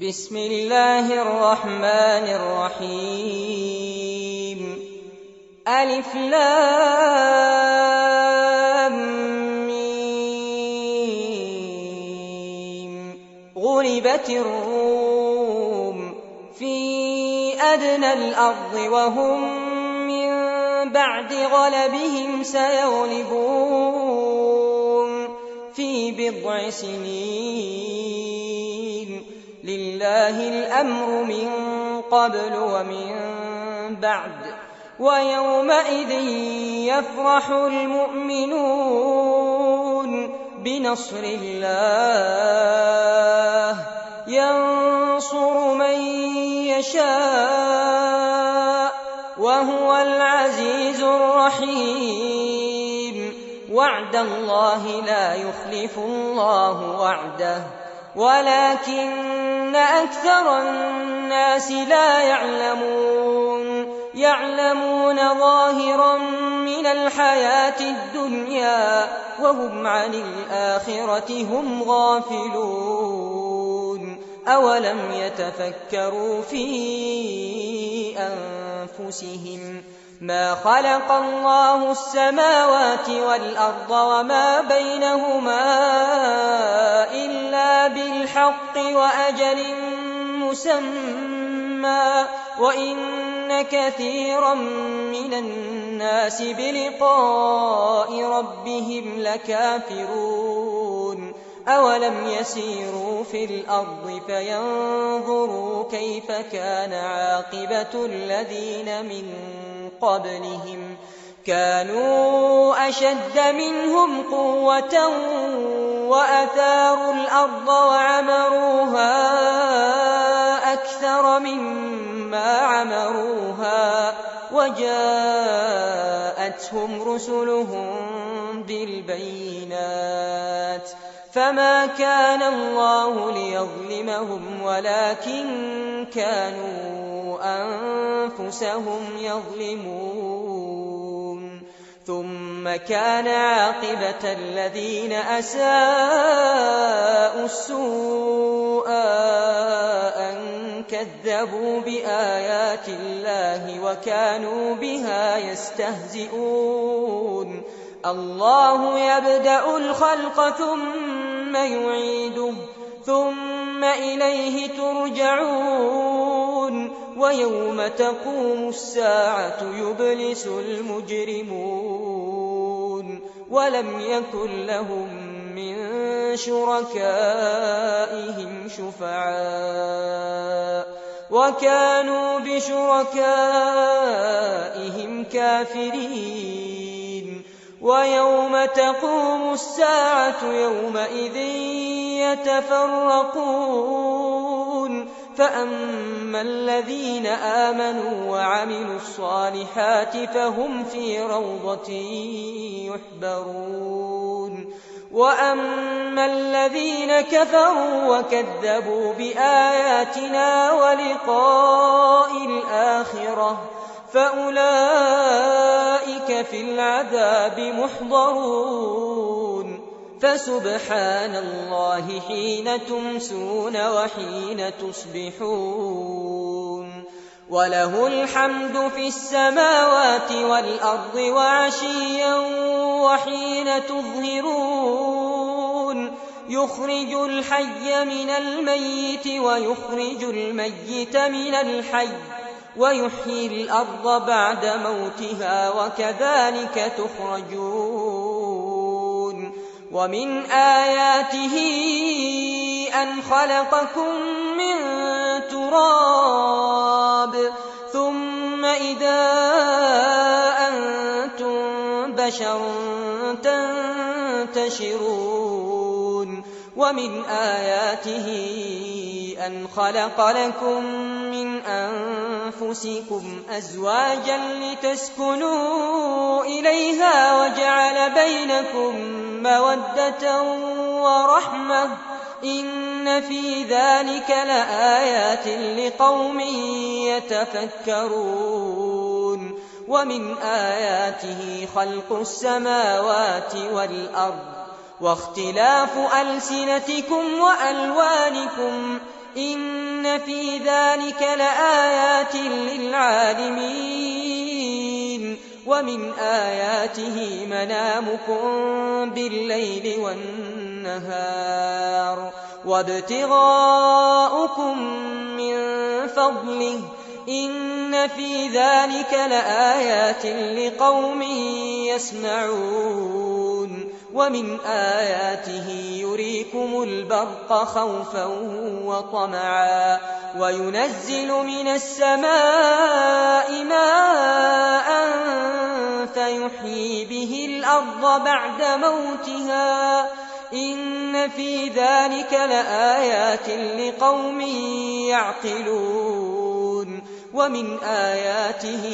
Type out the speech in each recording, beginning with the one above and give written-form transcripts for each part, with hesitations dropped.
بسم الله الرحمن الرحيم ألف لام ميم غلبت الروم في أدنى الأرض وهم من بعد غلبهم سيغلبون في بضع سنين لله الأمر من قبل ومن بعد ويومئذ يفرح المؤمنون بنصر الله ينصر من يشاء وهو العزيز الرحيم وعد الله لا يخلف الله وعده ولكن أكثر الناس لا يعلمون ظاهرا من الحياة الدنيا وهم عن الآخرة هم غافلون أولم يتفكروا في أنفسهم ما خلق الله السماوات والأرض وما بينهما إلا بالحق وأجل مسمى وإن كثيرا من الناس بلقاء ربهم لكافرون أولم يسيروا في الأرض فينظروا كيف كان عاقبة الذين من قبلهم كانوا أشد منهم قوة وأثاروا الأرض وعمروها أكثر مما عمروها وجاءتهم رسلهم بالبينات فما كان الله ليظلمهم ولكن كانوا أنفسهم يظلمون ثم كان عاقبة الذين أساءوا السوء أن كذبوا بآيات الله وكانوا بها يستهزئون الله يبدأ الخلق ثم يعيده ثم إليه ترجعون ويوم تقوم الساعة يبلس المجرمون ولم يكن لهم من شركائهم شفعاء وكانوا بشركائهم كافرين ويوم تقوم الساعة يومئذ يتفرقون فأما الذين آمنوا وعملوا الصالحات فهم في روضة يحبرون وأما الذين كفروا وكذبوا بآياتنا ولقاء الآخرة فأولئك في العذاب محضرون فسبحان الله حين تمسون وحين تصبحون وله الحمد في السماوات والأرض وعشيا وحين تظهرون يخرج الحي من الميت ويخرج الميت من الحي ويحيي الأرض بعد موتها وكذلك تخرجون ومن آياته أن خلقكم من تراب ثم إذا أنتم بشر تنتشرون ومن آياته أن خلق لكم من أنفسكم أزواجا لتسكنوا إليها وجعل بينكم مودة ورحمة إن في ذلك لآيات لقوم يتفكرون ومن آياته خلق السماوات والأرض واختلاف ألسنتكم وألوانكم إن في ذلك لآيات للعالمين ومن آياته منامكم بالليل والنهار وابتغاؤكم من فضله إن في ذلك لآيات لقوم يسمعون ومن آياته يريكم البرق خوفا وطمعا وينزل من السماء ماء فيحيي به الأرض بعد موتها إن في ذلك لآيات لقوم يعقلون ومن آياته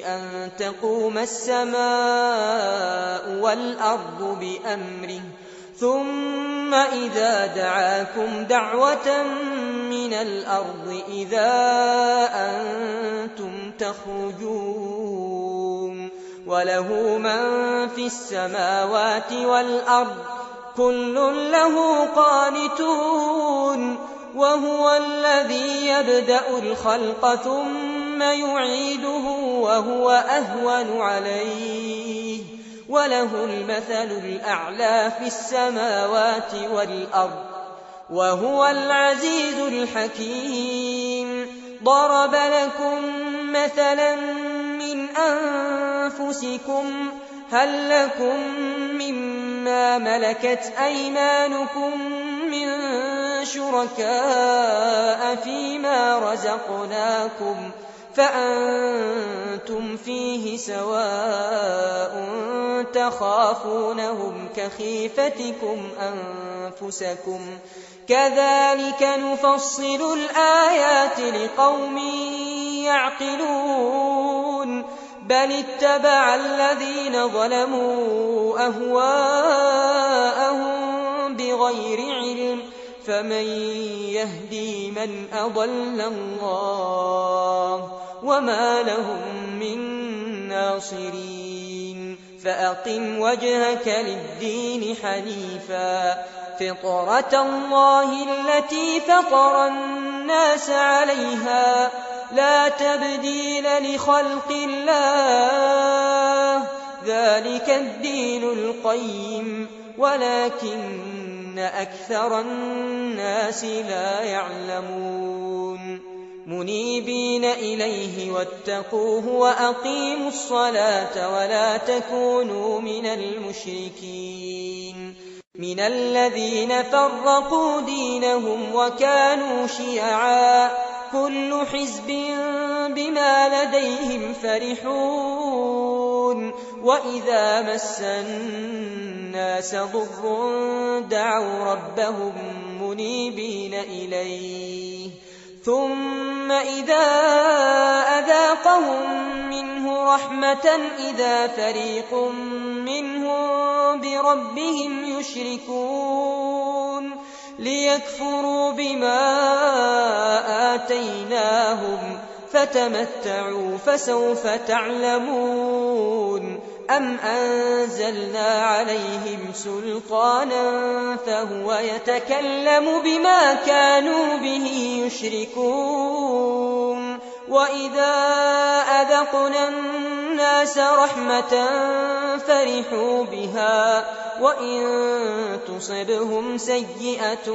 أن تقوم السماء والأرض بأمره ثم إذا دعاكم دعوة من الأرض إذا أنتم تخرجون وله من في السماوات والأرض كل له قانتون وهو الذي يبدأ الخلق ثم يعيده وهو أهون عليه وله المثل الأعلى في السماوات والأرض وهو العزيز الحكيم ضرب لكم مثلا من أنفسكم هل لكم مما ملكت أيمانكم من شركاء فيما رزقناكم فأنتم فيه سواء تخافونهم كخيفتكم أنفسكم كذلك نفصل الآيات لقوم يعقلون بل اتبع الذين ظلموا أهواءهم بغير علم فمن يهدي من أضل الله وما لهم من ناصرين فأقم وجهك للدين حنيفا فطرة الله التي فطر الناس عليها لا تبديل لخلق الله ذلك الدين القيم ولكن أكثر الناس لا يعلمون منيبين إليه واتقوه وأقيموا الصلاة ولا تكونوا من المشركين من الذين فرقوا دينهم وكانوا شيعا كل حزب بما لديهم فرحون وإذا مس الناس ضر دعوا ربهم منيبين إليه ثم إذا أذاقهم منه رحمة إذا فريق منهم بربهم يشركون ليكفروا بما آتيناهم فتمتعوا فسوف تعلمون أم أنزلنا عليهم سلطانا فهو يتكلم بما كانوا به يشركون وإذا أذقنا الناس رحمة فرحوا بها وإن تصبهم سيئة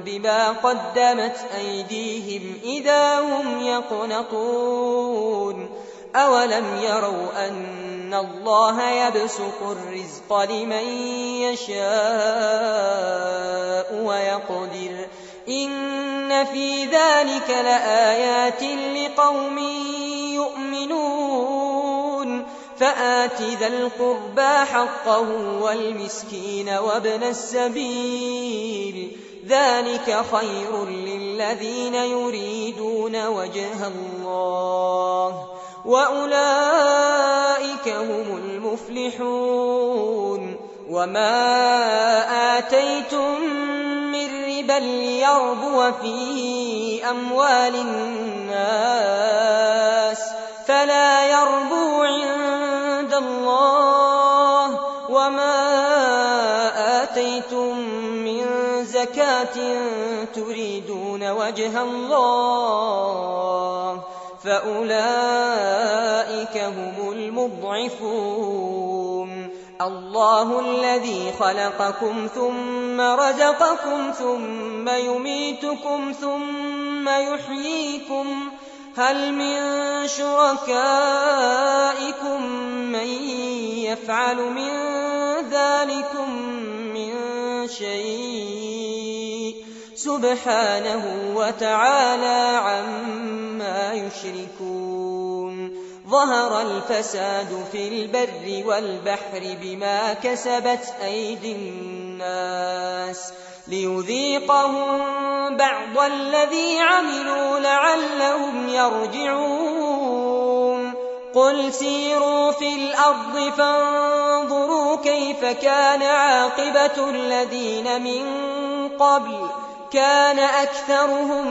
بما قدمت أيديهم إذا هم يقنطون أولم يروا أن الله يبسط الرزق لمن يشاء ويقدر إن في ذلك لآيات لقوم يؤمنون فآت ذا القربى حقه والمسكين وابن السبيل ذلك خير للذين يريدون وجه الله وأولئك هم المفلحون وما آتيتم من ربا ليربو في أموال الناس فلا يربو عند الله وما آتيتم من زكاة تريدون وجه الله فأولئك هم المضعفون. الله الذي خلقكم ثم رزقكم ثم يميتكم ثم يحييكم هل من شركائكم من يفعل من ذلكم من شيء سبحانه وتعالى عما يشركون. ظهر الفساد في البر والبحر بما كسبت أيدي الناس ليذيقهم بعض الذي عملوا لعلهم يرجعون. قل سيروا في الأرض فانظروا كيف كان عاقبة الذين من قبل كان أكثرهم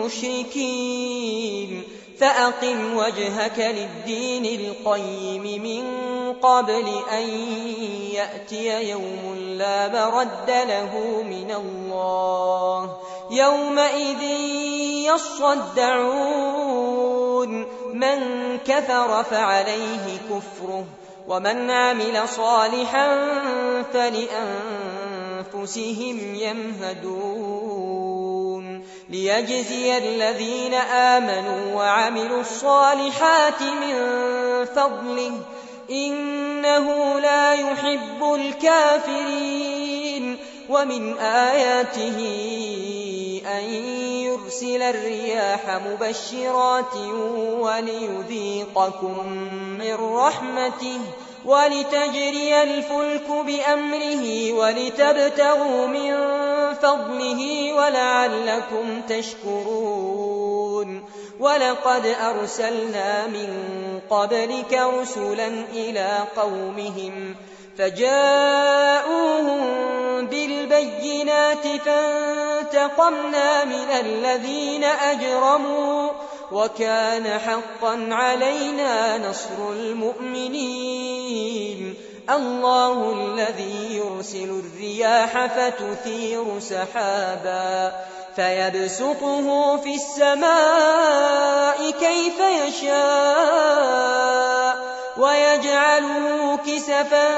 مشركين. فأقم وجهك للدين القيم من قبل أن يأتي يوم لا مرد له من الله يومئذ يصدعون. من كفر فعليه كفره ومن عمل صالحا فلأنفسهم يمهدون. ليجزي الذين آمنوا وعملوا الصالحات من فضله إنه لا يحب الكافرين. ومن آياته أن يرسل الرياح مبشرات وليذيقكم من رحمته ولتجري الفلك بأمره ولتبتغوا من فضله ولعلكم تشكرون. ولقد أرسلنا من قبلك رسلا إلى قومهم فجاءوهم بالبينات فانتقمنا من الذين أجرموا وكان حقا علينا نصر المؤمنين. الله الذي يرسل الرياح فتثير سحابا فيبسطه في السماء كيف يشاء ويجعله كسفا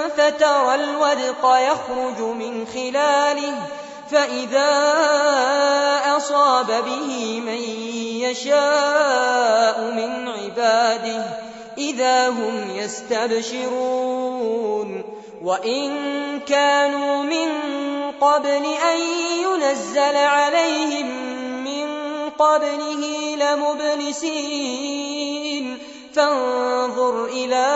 فترى الودق يخرج من خلاله فإذا أصاب به من يشاء من عباده إذا هم يستبشرون. وإن كانوا من قبل أن ينزل عليهم من قبله لمبلسين. فانظر إلى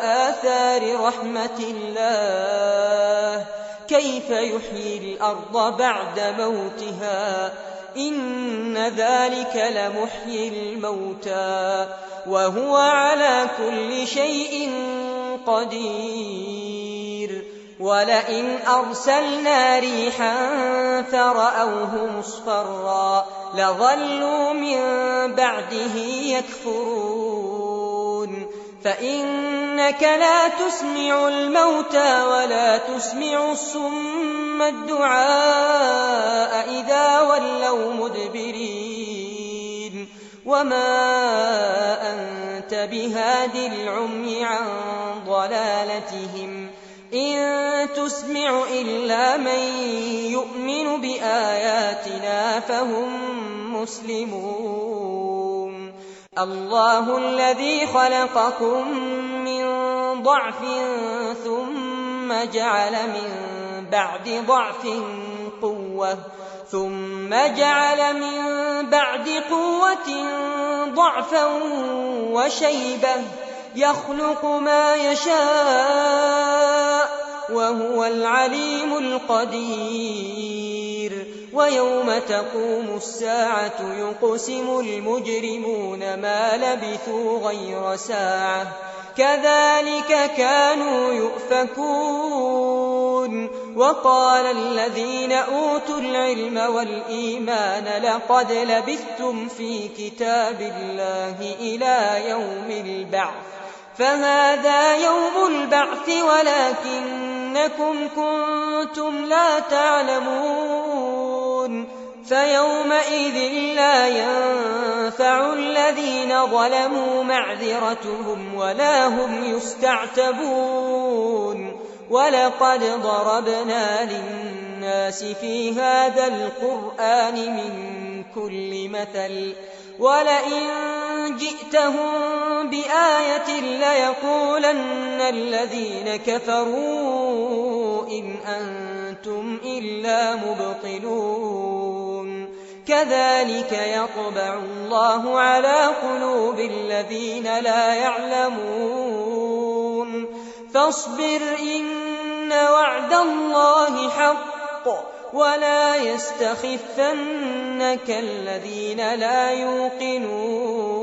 آثار رحمة الله كيف يحيي الأرض بعد موتها إن ذلك لمحيي الموتى وهو على كل شيء قدير. ولئن أرسلنا ريحا فرأوه مصفرا لظلوا من بعده يكفرون. فإنك لا تسمع الموتى ولا تسمع الصم الدعاء إذا ولوا مدبرين. وما أنت بهاد العمي عن ضلالتهم إن تسمع إلا من يؤمن بآياتنا فهم مسلمون. الله الذي خلقكم من ضعف ثم جعل من بعد ضعف قوة ثم جعل من بعد قوة ضعفا وشيبة يخلق ما يشاء وهو العليم القدير. ويوم تقوم الساعة يقسم المجرمون ما لبثوا غير ساعة كذلك كانوا يؤفكون. وقال الذين أوتوا العلم والإيمان لقد لبثتم في كتاب الله إلى يوم البعث فهذا يوم البعث ولكنكم كنتم لا تعلمون. فيومئذ لا ينفع الذين ظلموا معذرتهم ولا هم يستعتبون ولقد ضربنا للناس في هذا القرآن من كل مثل ولئن جئتهم بآية ليقولن الذين كفروا إن أنتم إلا مبطلون كذلك يطبع الله على قلوب الذين لا يعلمون فاصبر إن وعد الله حق ولا يستخفنك الذين لا يوقنون